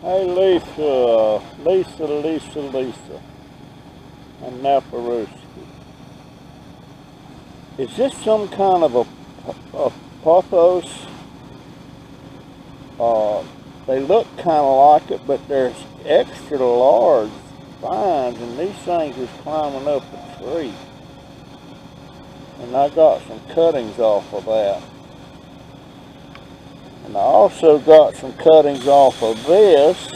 Hey Lisa, and Naparuski. Is this some kind of a pothos? They look kind of like it, but there's extra large vines, and these things is climbing up a tree. And I got some cuttings off of that. And I also got some cuttings off of this.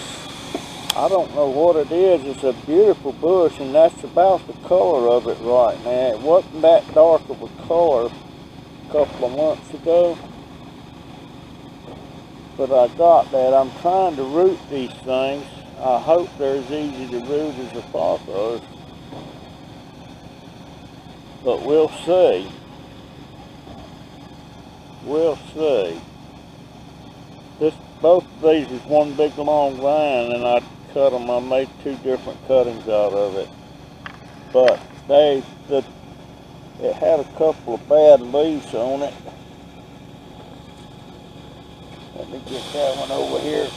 I don't know what it is. It's a beautiful bush, and that's about the color of it right now. It wasn't that dark of a color a couple of months ago, but I got that. I'm trying to root these things. I hope they're as easy to root as the pothos, but we'll see. We'll see. Both of these is one big long vine, and I cut them. I made two different cuttings out of it, but it had a couple of bad leaves on it. Let me get that one over here.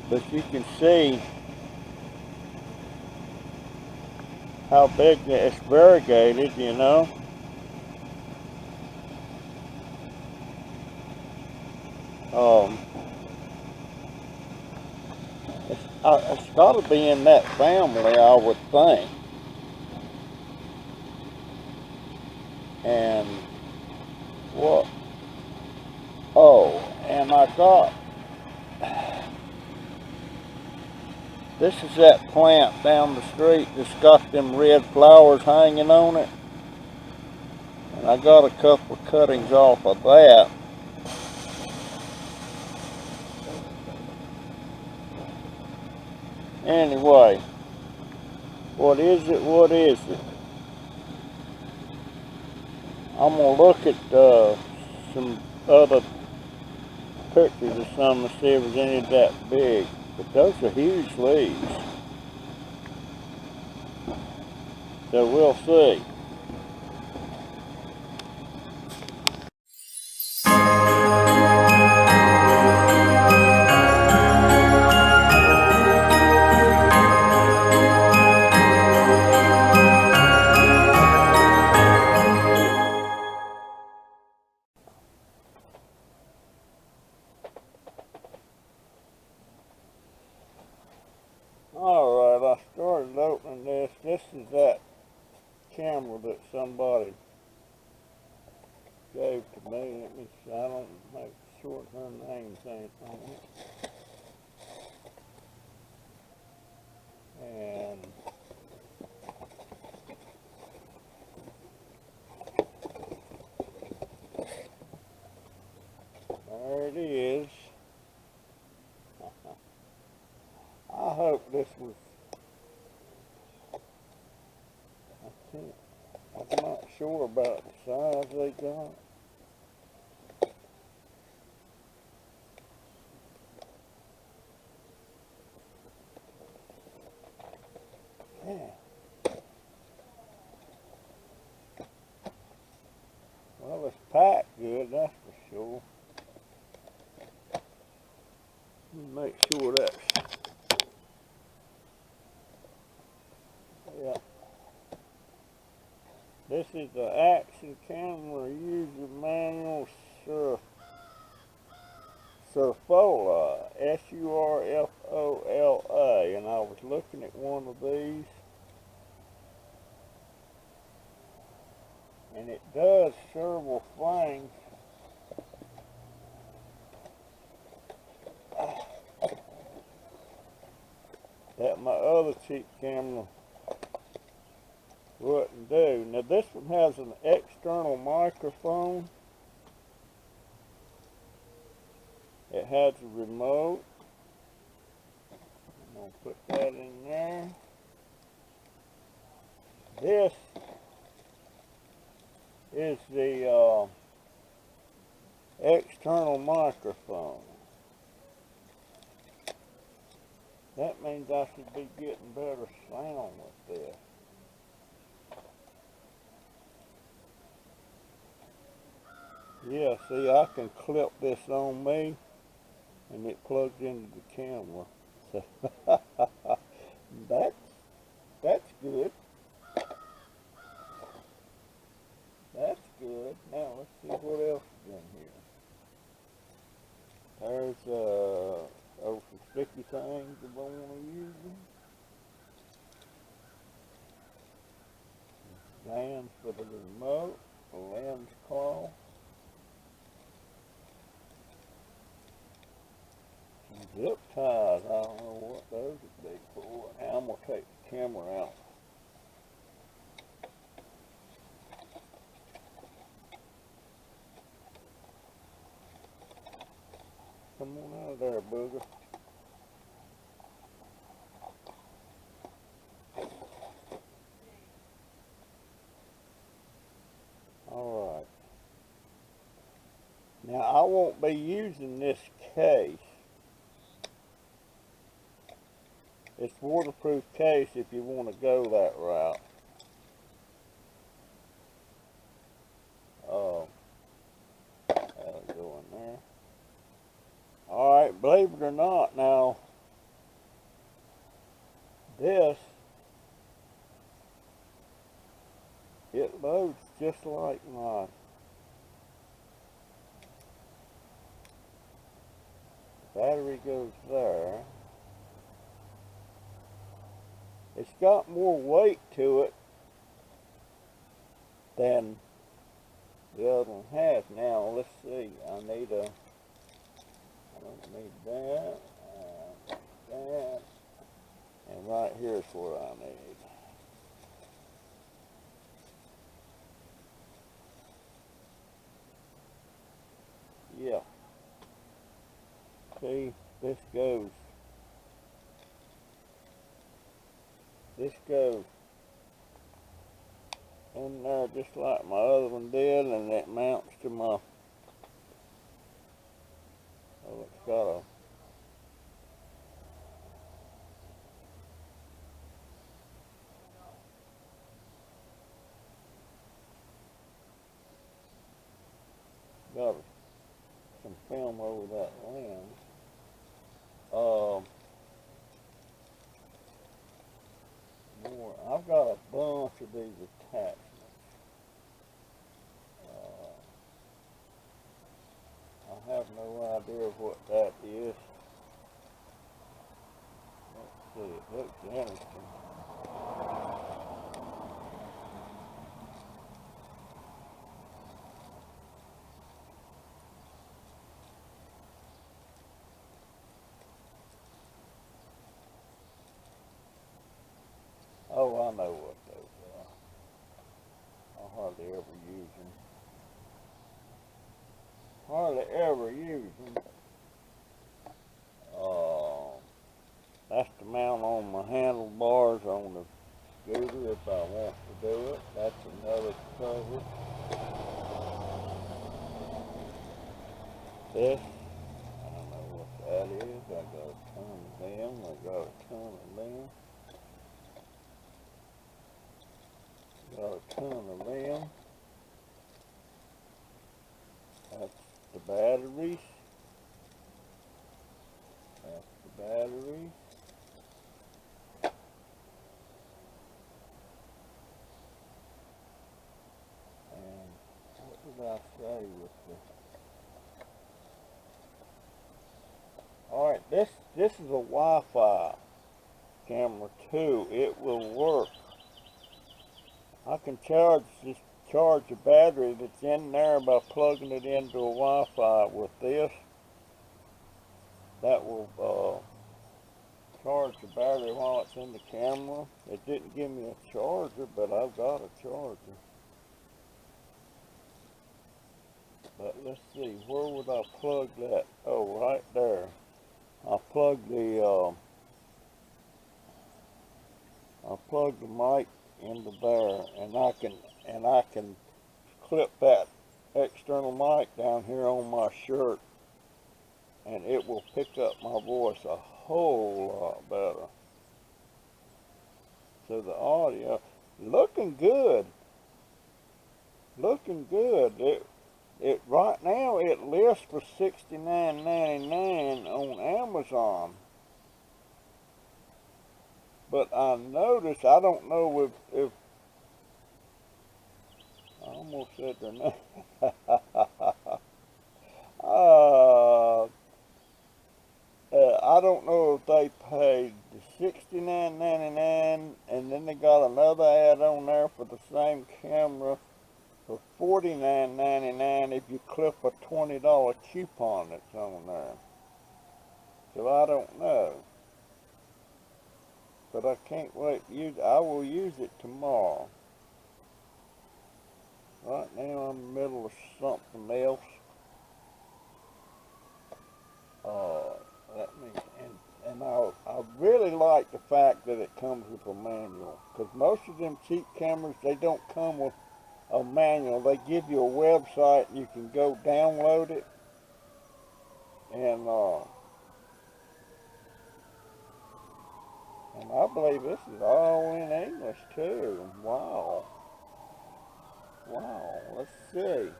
But you can see how big it's variegated, you know. It's got to be in that family, I would think. And what? Oh, and I got, this is that plant down the street that's got them red flowers hanging on it. And I got a couple of cuttings off of that. Anyway, what is it? I'm going to look at some other pictures of some to see if there's any that big. But those are huge leaves. So we'll see. Alright, I started opening this. This is that camera that somebody gave to me. Let me see. I don't make sure her name's ain't on it. And there it is. I hope this was, I'm not sure about the size they got. Yeah. Well, it's packed good, that's for sure. Let me make sure that's, yeah. This is the action camera user manual Surfola, Surfola, and I was looking at one of these, and it does several things. That my other cheap camera wouldn't do. Now this one has an external microphone. It has a remote. I'm going to put that in there. This is the external microphone. That means I should be getting better sound with this. Yeah, see, I can clip this on me, and it plugs into the camera. So that's good. That's good. Now let's see what else is in here. There's some sticky things that I want to use. Bands for the remote, a lens cloth, some zip ties. I don't know what those would be for. Now I'm going to take the camera out. Come on out of there, booger. Alright. Now I won't be using this case. It's waterproof case if you want to go that route. That'll go in there. Alright, believe it or not, now this, it loads just like my battery goes there. It's got more weight to it than the other one has. Now let's see, I don't need that, that, and right here's what I need. Yeah. See, this goes in there just like my other one did, and it mounts to my, oh, it's got some film over that lens. I've got a bunch of these attachments. I have no idea what that is. Let's see, it looks interesting. Oh, I know what those are. I hardly ever use them. Hardly ever use them. That's to mount on my handlebars on the scooter if I want to do it. That's another cover. This, I don't know what that is. I got a ton of them. I got a ton of them. Got a ton of them. That's the batteries. That's the batteries. And what did I say with the... Alright, this is a Wi-Fi camera too. It will work. I can charge the battery that's in there by plugging it into a Wi-Fi with this. That will charge the battery while it's in the camera. It didn't give me a charger, but I've got a charger. But let's see, where would I plug that? Oh, right there. I plug the mic into there, and I can clip that external mic down here on my shirt, and it will pick up my voice a whole lot better. So the audio, looking good. it right now it lists for $69.99 on Amazon. But I noticed, I don't know if I almost said their name. I don't know if they paid $69.99 and then they got another ad on there for the same camera for $49.99 if you clip a $20 coupon that's on there. So I don't know. But I can't wait to use it. I will use it tomorrow. Right now I'm in the middle of something else. I really like the fact that it comes with a manual. Because most of them cheap cameras, they don't come with a manual. They give you a website and you can go download it. And I believe this is all in English too. Wow. Wow, let's see.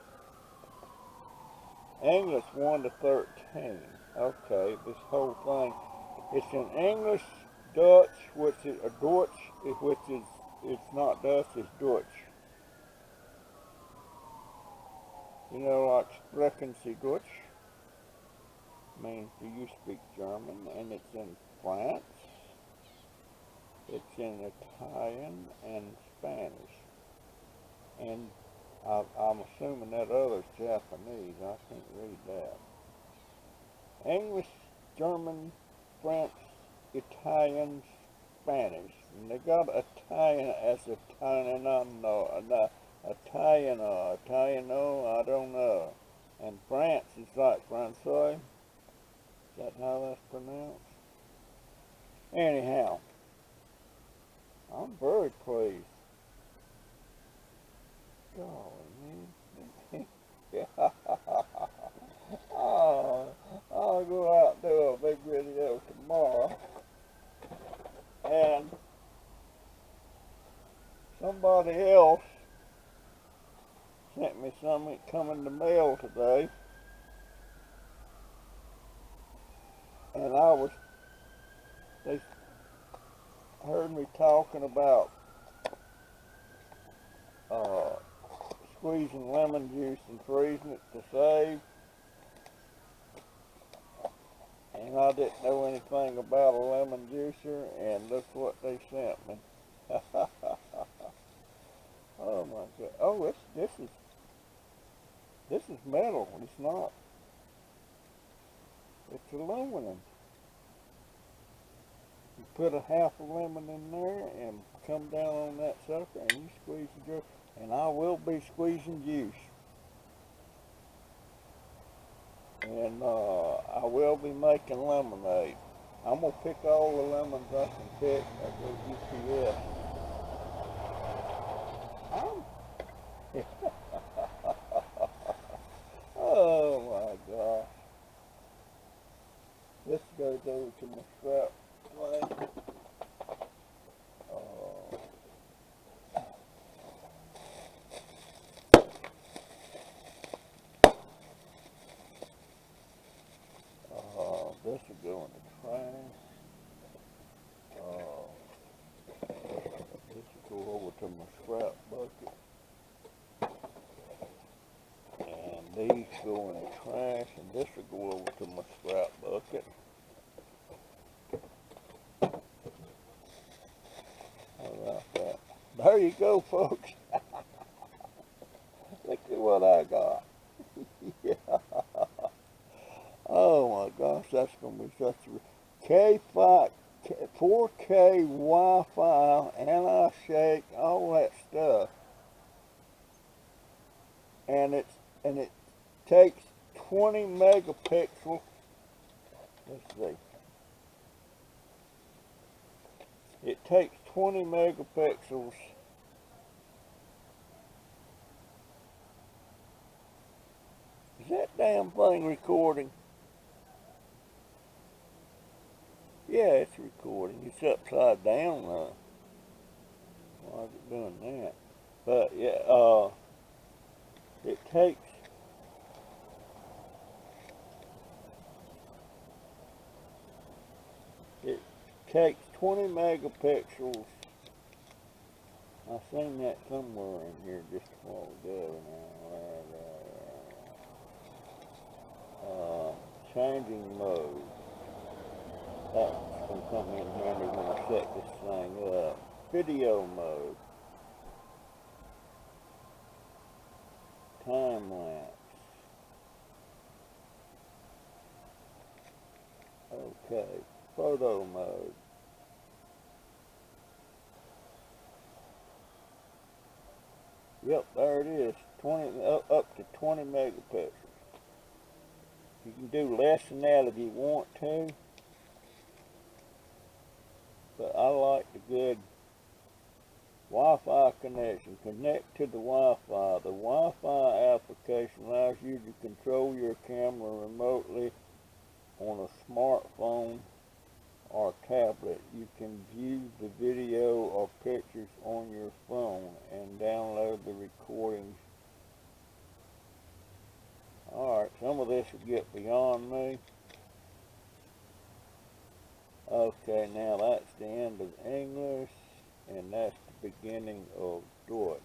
English 1 to 13. Okay, this whole thing. It's in English, Dutch, which is a Deutsch, which is, it's not Dutch, it's Deutsch. You know, like sprechen Sie Deutsch means do you speak German, and it's in France, it's in Italian and Spanish, and I'm assuming that other's Japanese. I can't read that. English, German, French, Italian, Spanish. And they got Italian as Italiano, Italiano, I don't know. And France is like Francais. Is that how that's pronounced? Anyhow, I'm very pleased. Golly, man. Oh, I'll go out and do a big video tomorrow. And somebody else sent me something coming in the mail today. And they heard me talking about squeezing lemon juice and freezing it to save. And I didn't know anything about a lemon juicer, and look what they sent me. Oh my God! Oh, this is metal. It's not. It's aluminum. You put a half a lemon in there and come down on that sucker, and you squeeze the juice. And I will be squeezing juice. And I will be making lemonade. I'm going to pick all the lemons I can pick at the UPS. Oh my gosh. This goes over to my scrap plate. This will go in the trash. This will go over to my scrap bucket. And these go in the trash, and this will go over to my scrap bucket. How about that? There you go, folks. Look at what I got. Yeah. Oh my gosh, that's going to be such a K5, 4K Wi-Fi, anti-shake, all that stuff. And it takes 20 megapixels. Let's see. It takes 20 megapixels. Is that damn thing recording? Yeah, it's recording. It's upside down now. Why is it doing that? But yeah, it takes takes 20 megapixels. I seen that somewhere in here just a while ago now. Changing mode. That's going to come in handy when I set this thing up. Video mode. Time lapse. Okay. Photo mode. Yep, there it is. 20 up to 20 megapixels. You can do less than that if you want to, but I like the good Wi-Fi connection. Connect to the Wi-Fi. The Wi-Fi application allows you to control your camera remotely on a smartphone or tablet. You can view the video or pictures on your phone and download the recordings. Alright, some of this will get beyond me. Okay, now that's the end of English, and that's the beginning of Deutsch.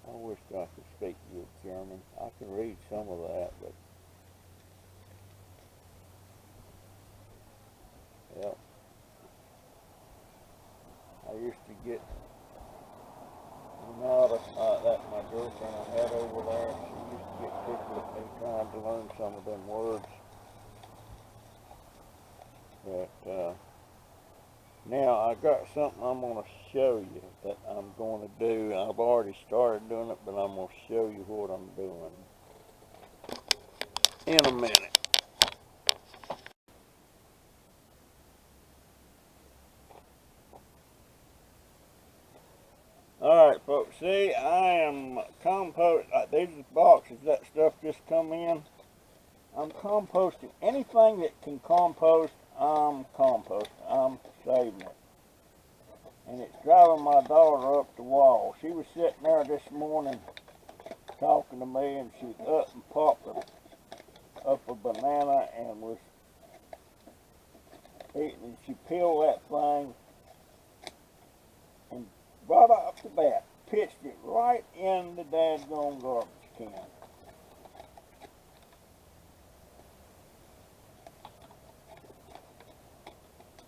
I wish I could speak good German. I can read some of that, but yep. I used to get that my girlfriend I had over there, she used to get tickled at me trying to learn some of them words. But now I got something I'm going to show you that I'm going to do. I've already started doing it, but I'm going to show you what I'm doing in a minute. Alright folks, see, I am these are the boxes that stuff just come in. I'm composting anything that can compost. I'm saving it. And it's driving my daughter up the wall. She was sitting there this morning talking to me, and she was up and popped up a banana and was eating, and she peeled that thing and right off the bat pitched it right in the dadgone garbage can.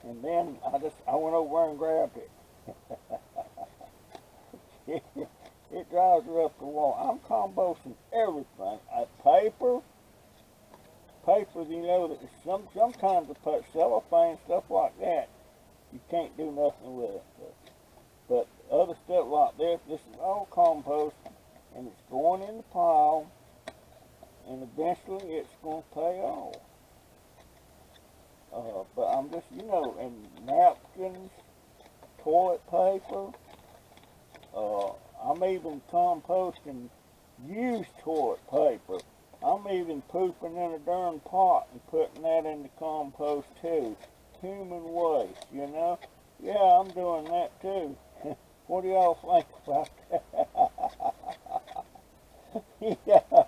And then I went over and grabbed it. It drives her up the wall. I'm composting everything. Paper, you know, that some kinds of cellophane, stuff like that, you can't do nothing with it. But other stuff like this is all compost, and it's going in the pile, and eventually it's going to pay off. But I'm just, you know, and napkins, toilet paper, I'm even composting used toilet paper. I'm even pooping in a darn pot and putting that in the compost too. Human waste, you know? Yeah, I'm doing that too. What do y'all think about that? Yeah.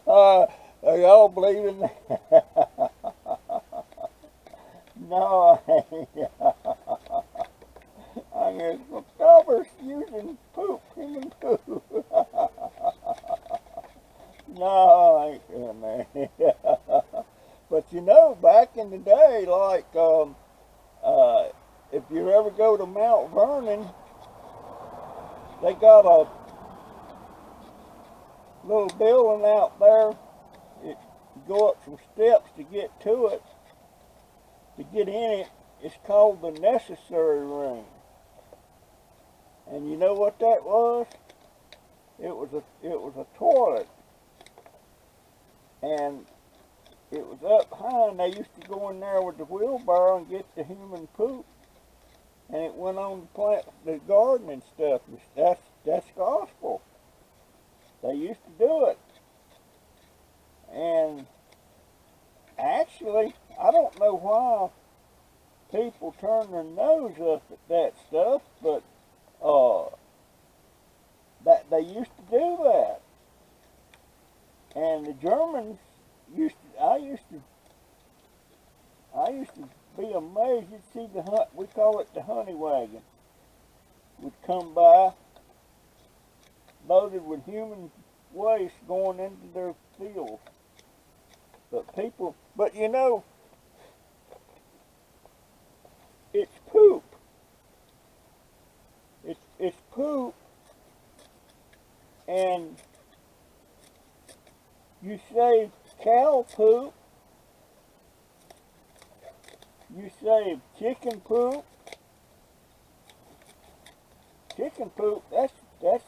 Are y'all believing that? No, I ain't. I guess the covers using poop, human poop. No, I ain't doing that. But you know, back in the day, like, if you ever go to Mount Vernon, they got a little building out there. You go up some steps to get to it. To get in it, it's called the necessary room. And you know what that was? It was a toilet. And it was up high, and they used to go in there with the wheelbarrow and get the human poop. And it went on to plant the garden and stuff. That's gospel. They used to do it. And actually, I don't know why people turn their nose up at that stuff, but that they used to do that. And the Germans I used to be amazed. You'd see we call it the honey wagon, would come by loaded with human waste going into their fields. But you know, it's poop. It's poop, and you save cow poop, you save chicken poop. Chicken poop, that's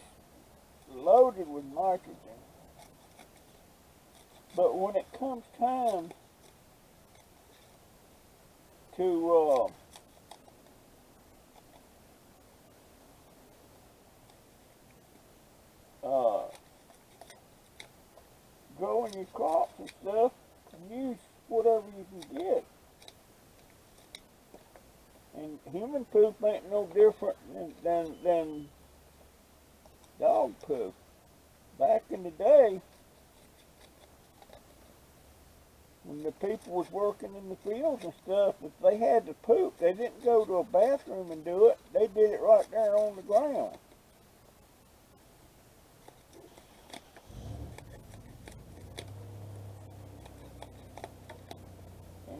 loaded with nitrogen. But when it comes time to growing your crops and stuff, use whatever you can get. And human poop ain't no different than dog poop. Back in the day, when the people was working in the fields and stuff, if they had to poop, they didn't go to a bathroom and do it. They did it right there on the ground.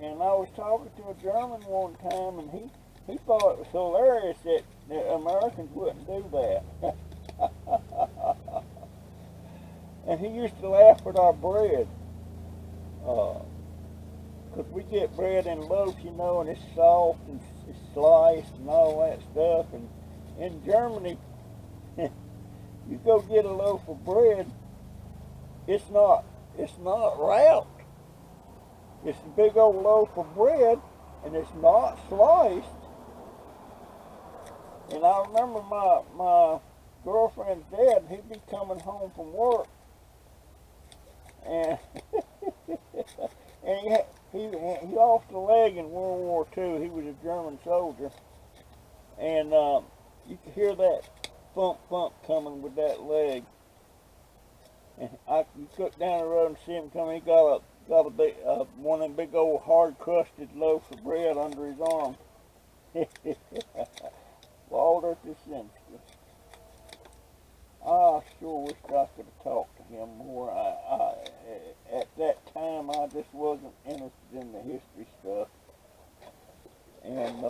And I was talking to a German one time, and he thought it was hilarious that Americans wouldn't do that. And he used to laugh at our bread. Because we get bread in loaves, you know, and it's soft and it's sliced and all that stuff. And in Germany, you go get a loaf of bread, it's not wrapped. It's a big old loaf of bread, and it's not sliced. And I remember my girlfriend's dad, he'd be coming home from work, and and he lost a leg in World War II. He was a German soldier, and you could hear that thump coming with that leg. And you look down the road and see him coming. He got a big one of them big old hard crusted loaves of bread under his arm. Walter Krasinski. I sure wish I could have talked to him more. At that time, I just wasn't interested in the history stuff. And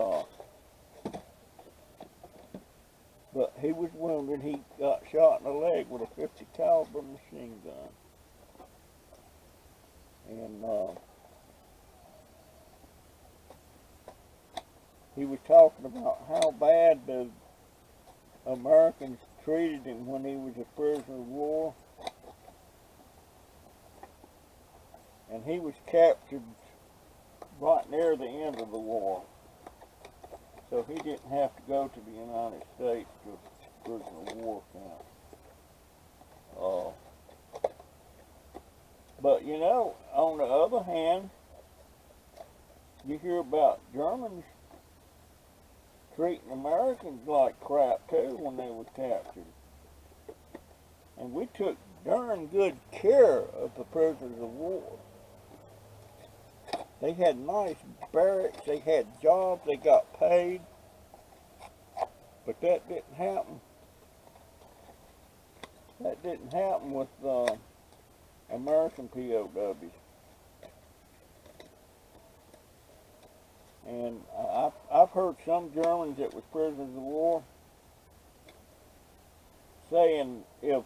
but he was wounded. He got shot in the leg with a .50 caliber machine gun. And he was talking about how bad the Americans treated him when he was a prisoner of war. And he was captured right near the end of the war. So he didn't have to go to the United States to a prisoner of war camp. But you know, on the other hand, you hear about Germans treating Americans like crap too when they were captured. And we took darn good care of the prisoners of war. They had nice barracks, they had jobs, they got paid. But that didn't happen. That didn't happen with American POWs. And I've heard some Germans that was prisoners of war saying if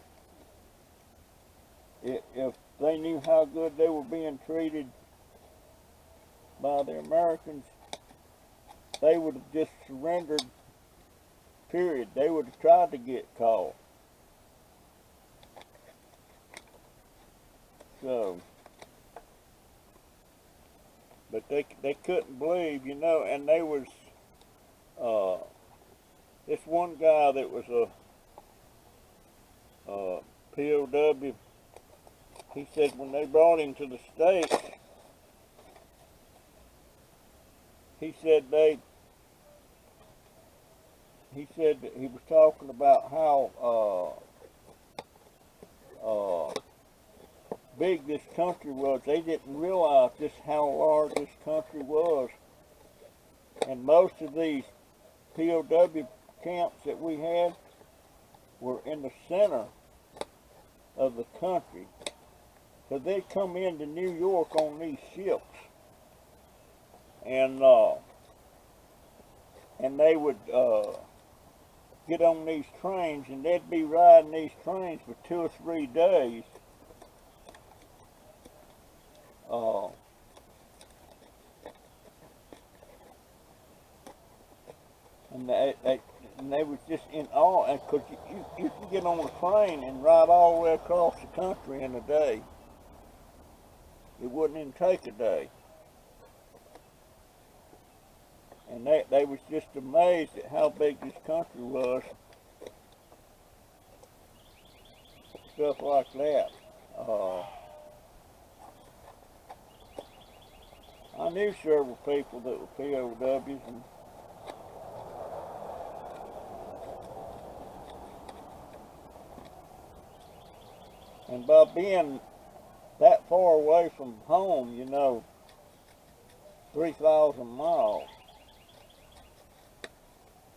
they knew how good they were being treated by the Americans, they would have just surrendered, period. They would have tried to get caught. So, but they couldn't believe, you know, and they was, this one guy that was a POW, he said when they brought him to the States, he said that he was talking about how big this country was. They didn't realize just how large this country was. And most of these POW camps that we had were in the center of the country. So they'd come into New York on these ships. And they would get on these trains, and they'd be riding these trains for 2 or 3 days. And they was just in awe, because you can get on a train and ride all the way across the country in a day. It wouldn't even take a day. And they was just amazed at how big this country was. Stuff like that. I knew several people that were POWs, and by being that far away from home, you know, 3,000 miles,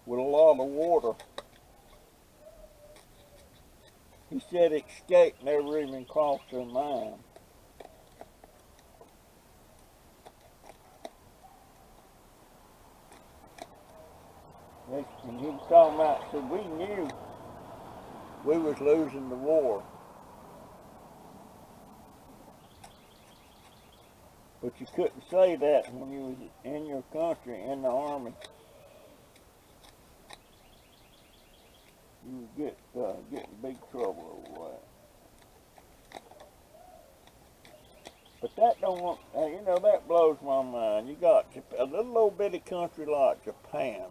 with a lot of water, he said escape never even crossed their mind. And he was talking about, so we knew we was losing the war. But you couldn't say that when you was in your country, in the army. You would get in big trouble over that. But that don't, you know, that blows my mind. You got a little old bitty country like Japan,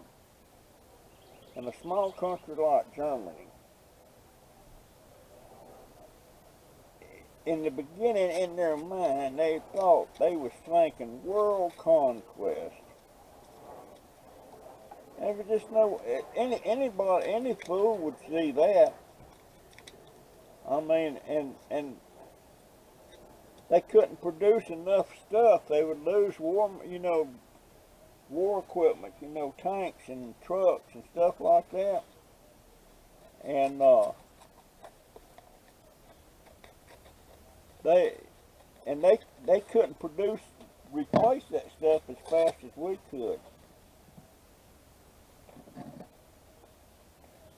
and a small country like Germany. In the beginning, in their mind, they thought they was thinking world conquest. And if you just know, anybody, any fool would see that. I mean, and they couldn't produce enough stuff. They would lose war, you know, war equipment, you know, tanks and trucks and stuff like that. And they couldn't replace that stuff as fast as we could.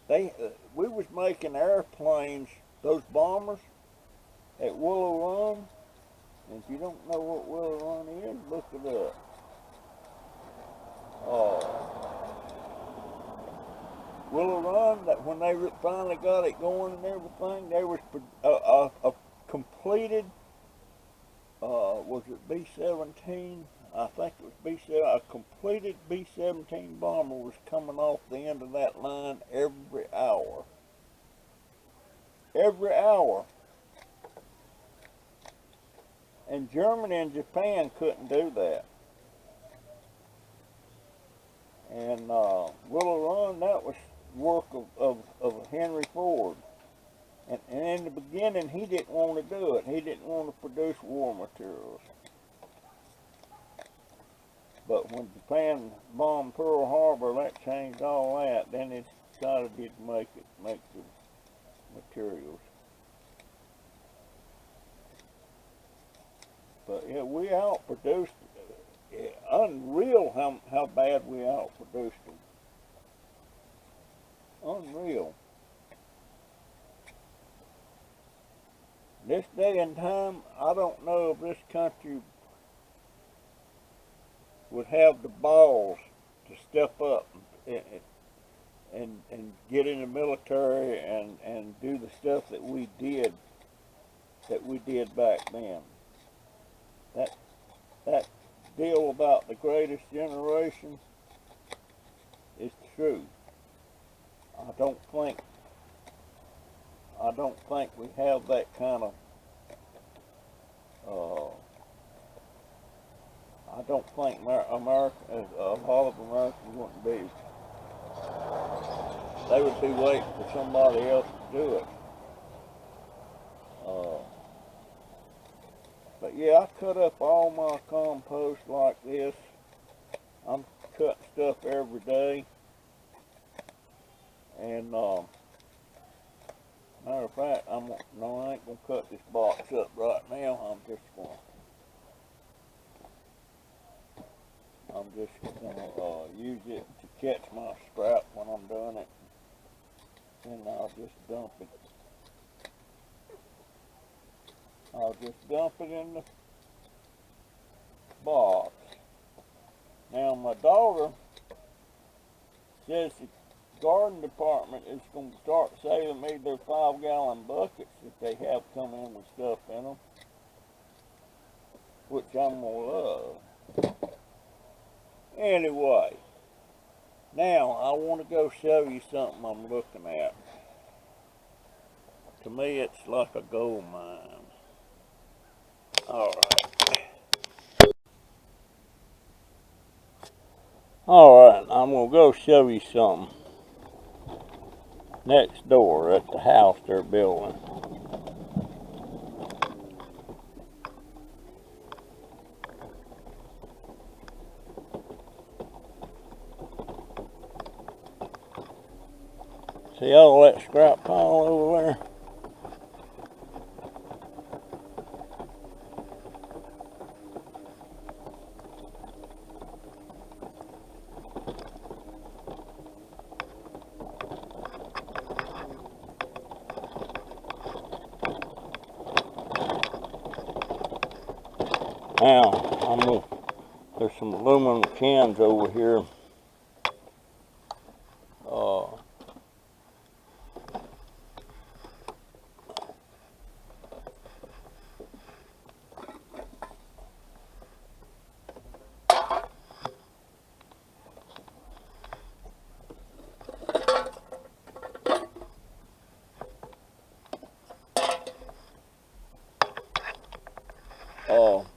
We was making airplanes, those bombers, at Willow Run. And if you don't know what Willow Run is, look it up. Willow Run, that when they finally got it going and everything, there was a completed, was it B-17? I think it was B-17. A completed B-17 bomber was coming off the end of that line every hour. Every hour. And Germany and Japan couldn't do that. And Willow Run, that was work of Henry Ford. And in the beginning, he didn't want to do it. He didn't want to produce war materials. But when Japan bombed Pearl Harbor, that changed all that. Then it decided to make the materials. But yeah, we outproduced. Unreal how bad we outproduced them. Unreal. This day and time, I don't know if this country would have the balls to step up and get in the military and do the stuff that we did back then. That deal about the greatest generation is true. I don't think we have that kind of I don't think America, a lot of Americans wouldn't be. They would be waiting for somebody else to do it. But yeah, I cut up all my compost like this. I'm cutting stuff every day. And matter of fact, I ain't gonna cut this box up right now. I'm just gonna use it to catch my scrap when I'm done it, and I'll just dump it. I'll just dump it in the box. Now my daughter says the garden department is going to start selling me their 5-gallon buckets that they have come in with stuff in them, which I'm going to love. Anyway, now I want to go show you something I'm looking at. To me, it's like a gold mine. Alright, I'm going to go show you something next door at the house they're building. See all that scrap pile over there? Now, there's some aluminum cans over here.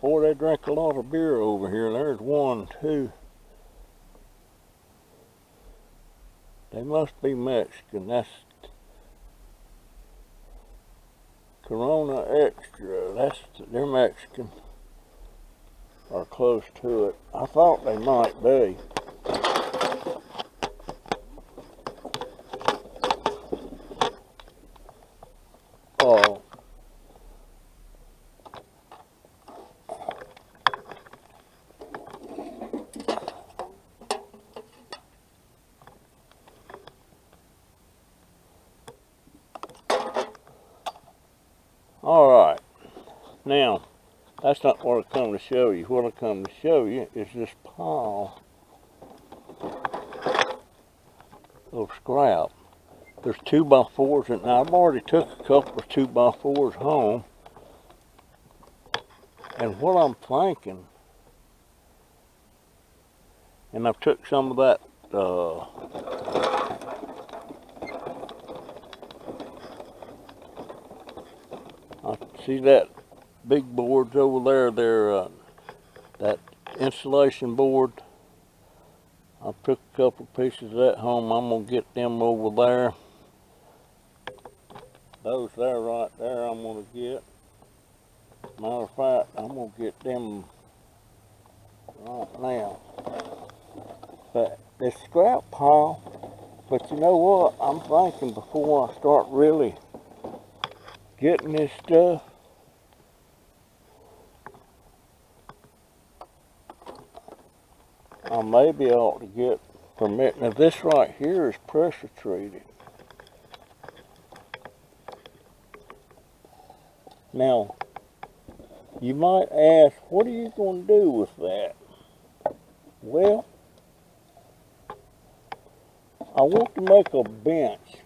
Boy, they drink a lot of beer over here. There's 1, 2. They must be Mexican. That's Corona Extra. They're Mexican. Or close to it. I thought they might be. Alright, now, that's not what I come to show you. What I come to show you is this pile of scrap. There's 2x4s, and I've already took a couple of 2x4s home. And what I'm thinking, and I've took some of that, see that big boards over there, they're that insulation board. I took a couple pieces of that home. I'm gonna get them over there. Those there right there I'm gonna get. Matter of fact, I'm gonna get them right now. But this scrap pile, but you know what? I'm thinking before I start really getting this stuff, I maybe ought to get permit. Now this right here is pressure treated. Now, you might ask, what are you going to do with that? Well, I want to make a bench.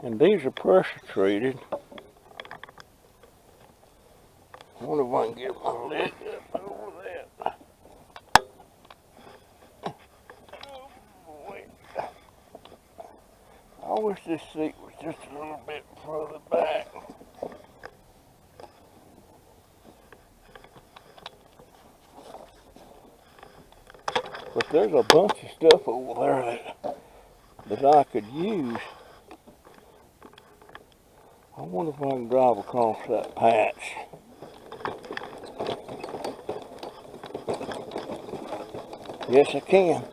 And these are pressure treated. I wonder if I can get my leg up over that. Oh boy. I wish this seat was just a little bit further back. But there's a bunch of stuff over there that I could use. I wonder if I can drive across that patch. Yes, I can.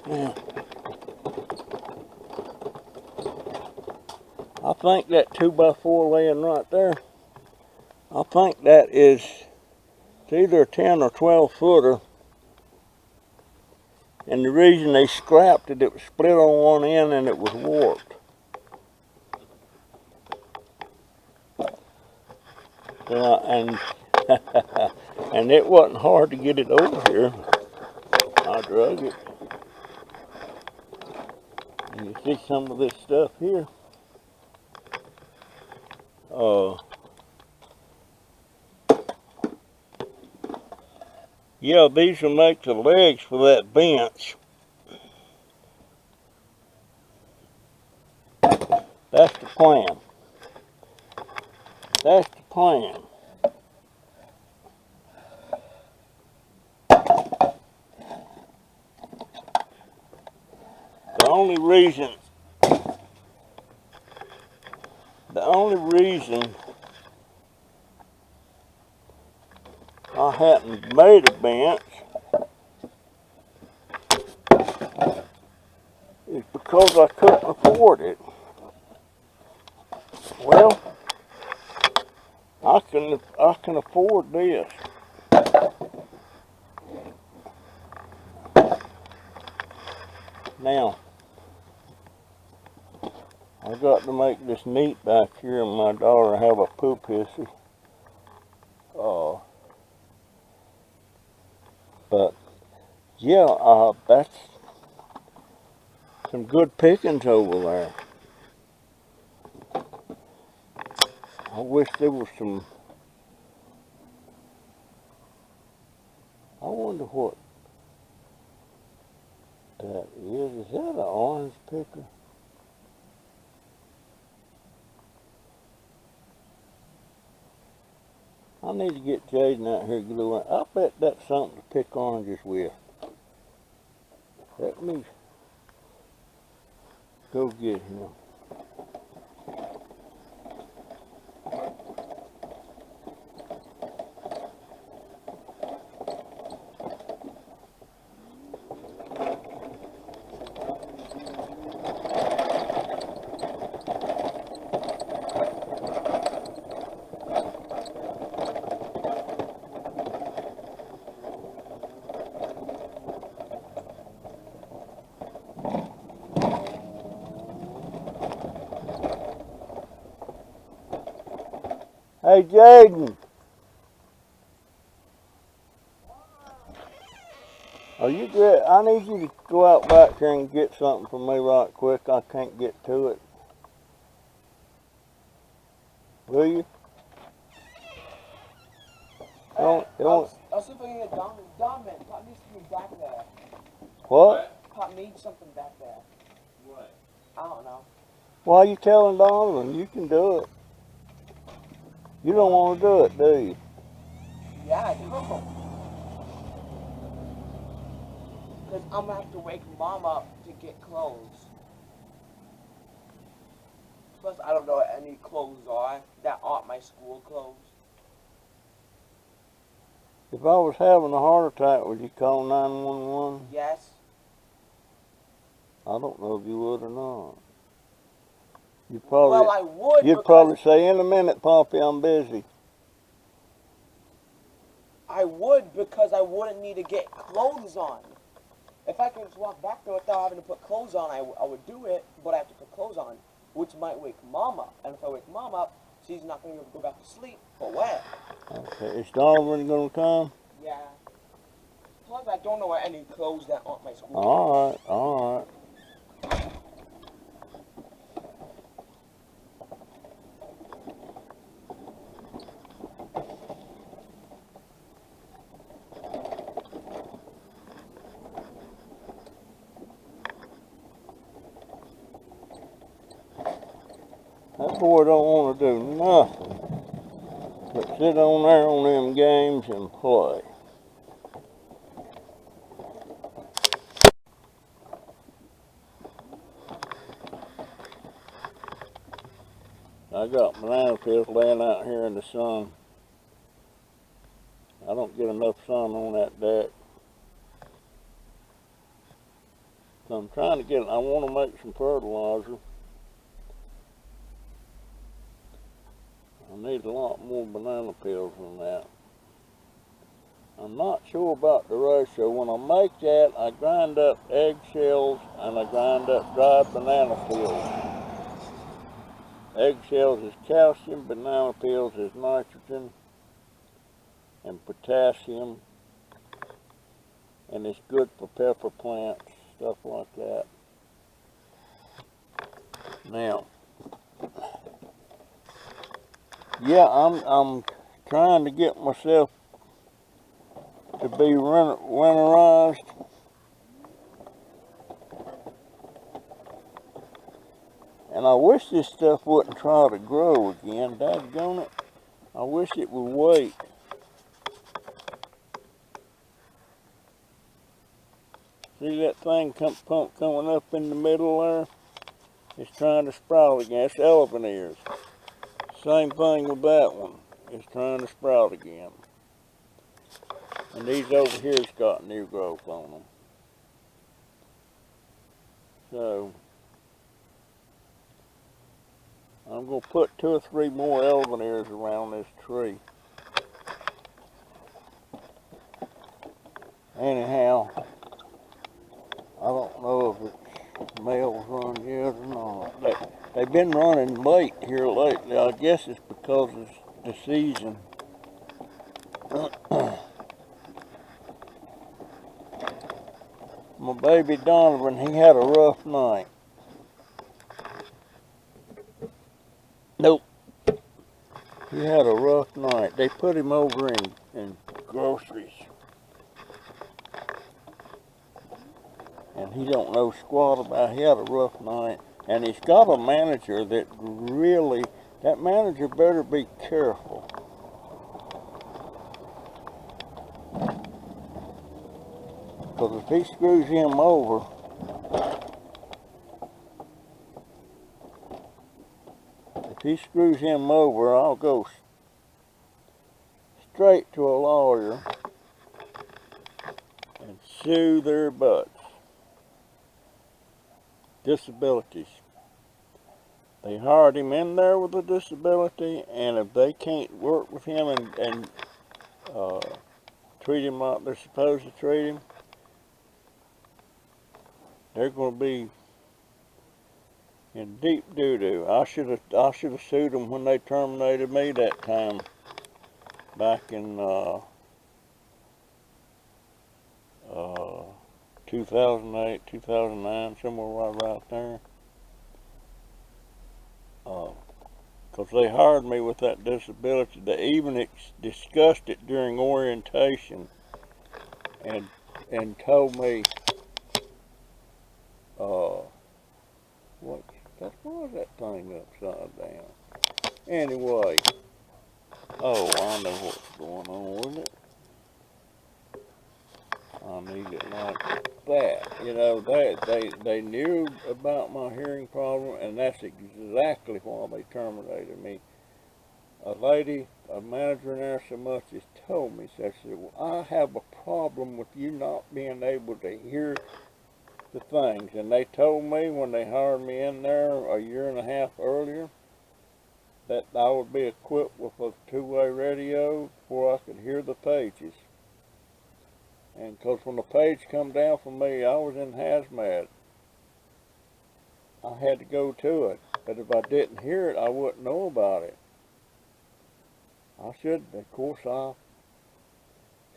Now, I think that 2x4 laying right there, I think that is, it's either a 10 or 12 footer. And the reason they scrapped it, it was split on one end and it was warped. And and it wasn't hard to get it over here. I drug it. And you see some of this stuff here. Yeah, these will make the legs for that bench. That's the plan. That's the plan. The only reason I hadn't made a bench is because I couldn't afford it. Well, I can afford this. Now, I got to make this neat back here, and my daughter have a poop hissy. But yeah, that's some good pickings over there. I wish there was some. I wonder what that is. Is that an orange picker? I need to get Jaden out here gluing. I bet that's something to pick oranges with. Let me go get him. Hey, Jaden. Are you good? I need you to go out back here and get something for me right quick. I can't get to it. Will you? I'll see if I can get Don, man. Pop needs to be back there. What? Pop needs something back there. What? I don't know. Why are you telling Donovan? You can do it. You don't want to do it, do you? Yeah, I do. Because I'm going to have to wake Mom up to get clothes. Plus, I don't know what any clothes are that aren't my school clothes. If I was having a heart attack, would you call 911? Yes. I don't know if you would or not. You'd probably, well, I would. You'd probably say, in a minute, Poppy, I'm busy. I would, because I wouldn't need to get clothes on. If I could just walk back there without having to put clothes on, I would do it, but I have to put clothes on, which might wake Mom up. And if I wake Mom up, she's not going to be able to go back to sleep. But where? Okay, is Donovan going to come? Yeah. Plus, I don't know where any clothes that aren't my school clothes. All right. boy don't want to do nothing but sit on there on them games and play. I got banana peels laying out here in the sun. I don't get enough sun on that deck. So I'm trying to I want to make some fertilizer. I need a lot more banana peels than that. I'm not sure about the ratio. When I make that, I grind up eggshells and I grind up dried banana peels. Eggshells is calcium, banana peels is nitrogen and potassium, and it's good for pepper plants, stuff like that. Now, yeah, I'm trying to get myself to be winterized. And I wish this stuff wouldn't try to grow again. Daggone it. I wish it would wait. See that thing pump coming up in the middle there? It's trying to sprout again. It's elephant ears. Same thing with that one. It's trying to sprout again. And these over here's got new growth on them. So I'm going to put 2 or 3 more elephant ears around this tree. Anyhow, I don't know if it's males run yet or not. They've been running late here lately. I guess it's because it's the season. My baby Donovan, he had a rough night. Nope. He had a rough night. They put him over in groceries. And he don't know squat about it. He had a rough night. And he's got a manager that really, that manager better be careful. Because if he screws him over, I'll go straight to a lawyer and sue their butts. Disabilities. They hired him in there with a disability, and if they can't work with him and treat him like they're supposed to treat him, they're going to be in deep doo-doo. I should have sued them when they terminated me that time back in 2008, 2009, somewhere right there. Because they hired me with that disability. They even discussed it during orientation and told me, why is that thing upside down? Anyway, oh, I know what's going on with it. I need it like that. You know, they knew about my hearing problem, and that's exactly why they terminated me. A lady, a manager in there so much as told me, she said, well, I have a problem with you not being able to hear the things. And they told me when they hired me in there a year and a half earlier that I would be equipped with a 2-way radio before I could hear the pages. And because when the page come down for me, I was in hazmat. I had to go to it. But if I didn't hear it, I wouldn't know about it. I should, of course, I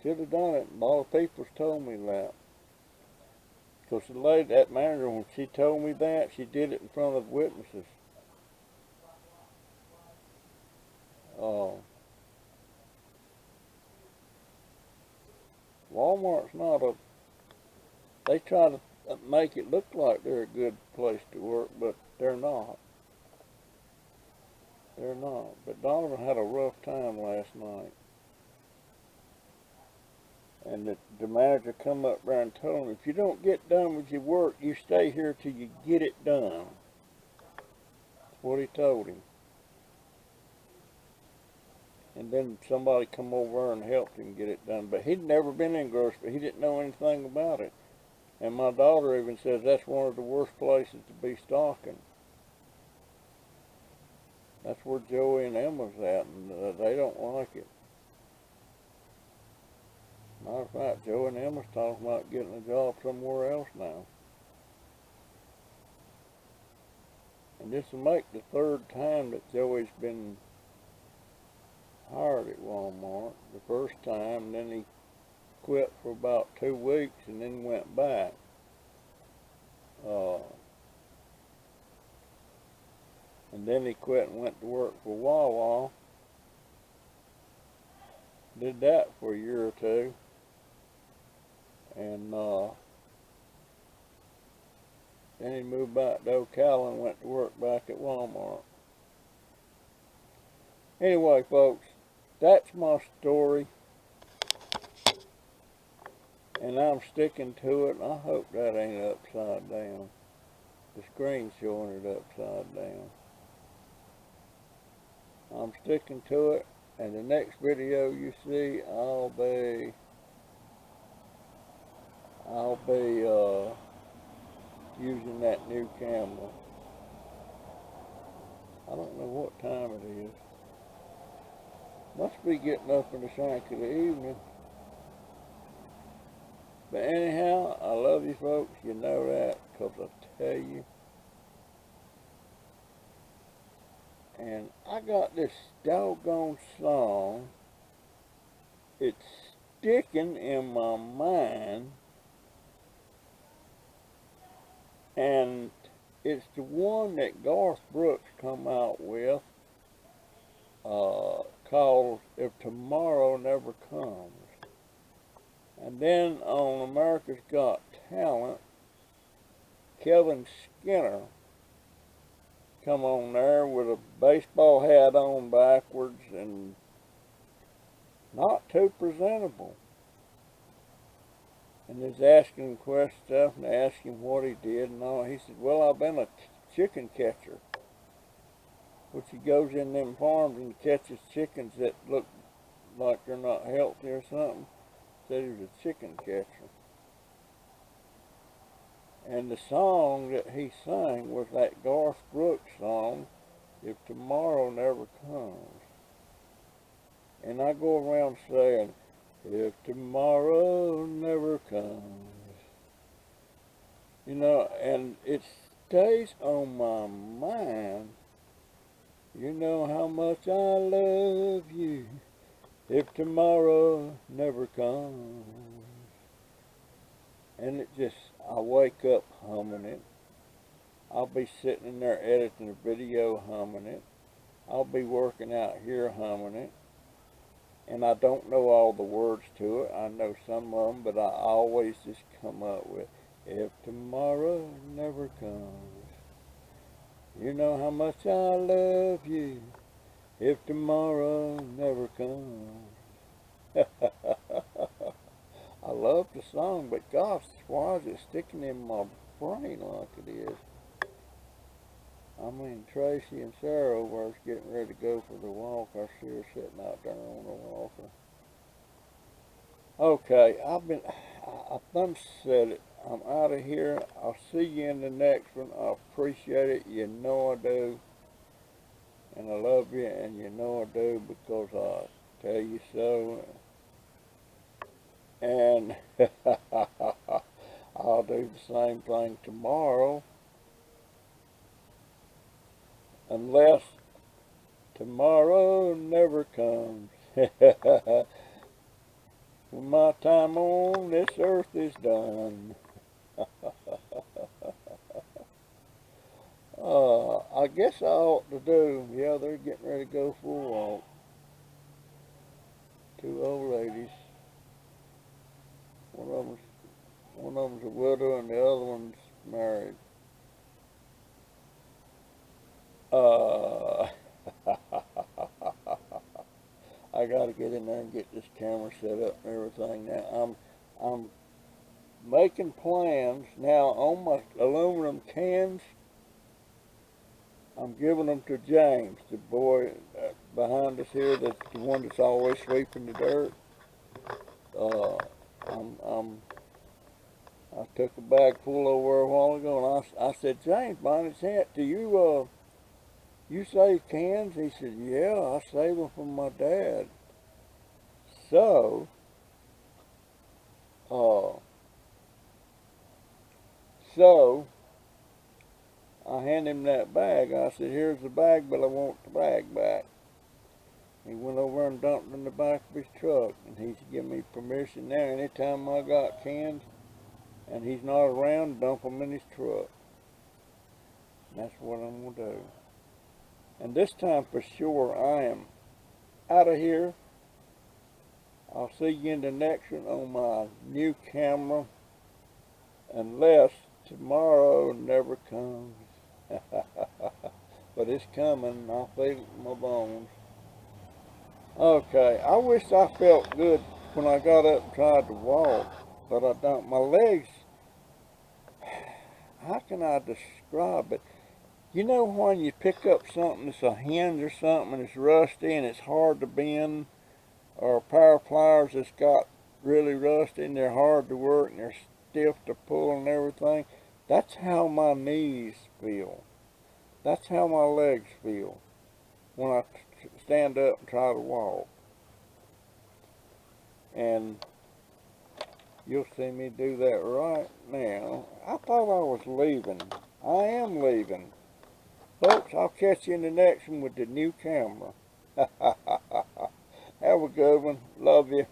should have done it. A lot of people's told me that. Because the lady, that manager, when she told me that, she did it in front of witnesses. Walmart's not a, they try to make it look like they're a good place to work, but they're not. They're not. But Donovan had a rough time last night. And the manager come up there and told him, if you don't get done with your work, you stay here till you get it done. That's what he told him. And then somebody come over and helped him get it done. But he'd never been in grocery. He didn't know anything about it. And my daughter even says that's one of the worst places to be stocking. That's where Joey and Emma's at, and they don't like it. Matter of fact, Joey and Emma's talking about getting a job somewhere else now. And this will make the third time that Joey's been hired at Walmart. The first time, then he quit for about 2 weeks and then went back. And then he quit and went to work for Wawa. Did that for a year or two. And then he moved back to Ocala and went to work back at Walmart. Anyway, folks, that's my story. And I'm sticking to it, and I hope that ain't upside down. The screen's showing it upside down. I'm sticking to it, and the next video you see, I'll be using that new camera. I don't know what time it is. Must be getting up in the shank of the evening. But anyhow, I love you folks, you know that, 'cause I tell you. And I got this doggone song. It's sticking in my mind. And it's the one that Garth Brooks come out with, called If Tomorrow Never Comes. And then on America's Got Talent, Kevin Skinner come on there with a baseball hat on backwards and not too presentable. And is asking him question stuff and asked him what he did and all. He said, well, I've been a chicken catcher. Which he goes in them farms and catches chickens that look like they're not healthy or something. Said he was a chicken catcher. And the song that he sang was that Garth Brooks song, If Tomorrow Never Comes. And I go around saying, if tomorrow never comes. You know, and it stays on my mind. You know how much I love you. If tomorrow never comes. And it just, I wake up humming it. I'll be sitting in there editing a video humming it. I'll be working out here humming it. And I don't know all the words to it. I know some of them, but I always just come up with, if tomorrow never comes. You know how much I love you. If tomorrow never comes. I love the song, but gosh, why is it sticking in my brain like it is? I mean, Tracy and Sarah over there's getting ready to go for the walk. I see her sitting out there on the walker. Okay, I done said it. I'm out of here. I'll see you in the next one. I appreciate it. You know I do. And I love you, and you know I do, because I tell you so. And I'll do the same thing tomorrow. Unless tomorrow never comes. When my time on this earth is done. I guess I ought to do, yeah, they're getting ready to go for a walk. 2 old ladies. One of them's a widow and the other one's married. I gotta get in there and get this camera set up and everything. Now I'm making plans now on my aluminum cans. I'm giving them to James, the boy behind us here, that's the one that's always sweeping the dirt. I took a bag full over a while ago, and I said, James, by any chance, do you save cans? He said, yeah, I save them from my dad. So, I handed him that bag. I said, here's the bag, but I want the bag back. He went over and dumped it in the back of his truck, and he's given me permission now, anytime I got cans and he's not around, dump them in his truck. And that's what I'm going to do. And this time for sure I am out of here. I'll see you in the next one on my new camera, unless tomorrow never comes. But it's coming, I feel it in my bones. Okay, I wish I felt good when I got up and tried to walk, but I don't. My legs, how can I describe it? You know when you pick up something that's a hinge or something and it's rusty and it's hard to bend, or a pair of pliers that's got really rusty and they're hard to work and they're stiff to pull and everything? That's how my knees feel. That's how my legs feel when I stand up and try to walk. And you'll see me do that right now. I thought I was leaving. I am leaving. Folks, I'll catch you in the next one with the new camera. Have a good one. Love you.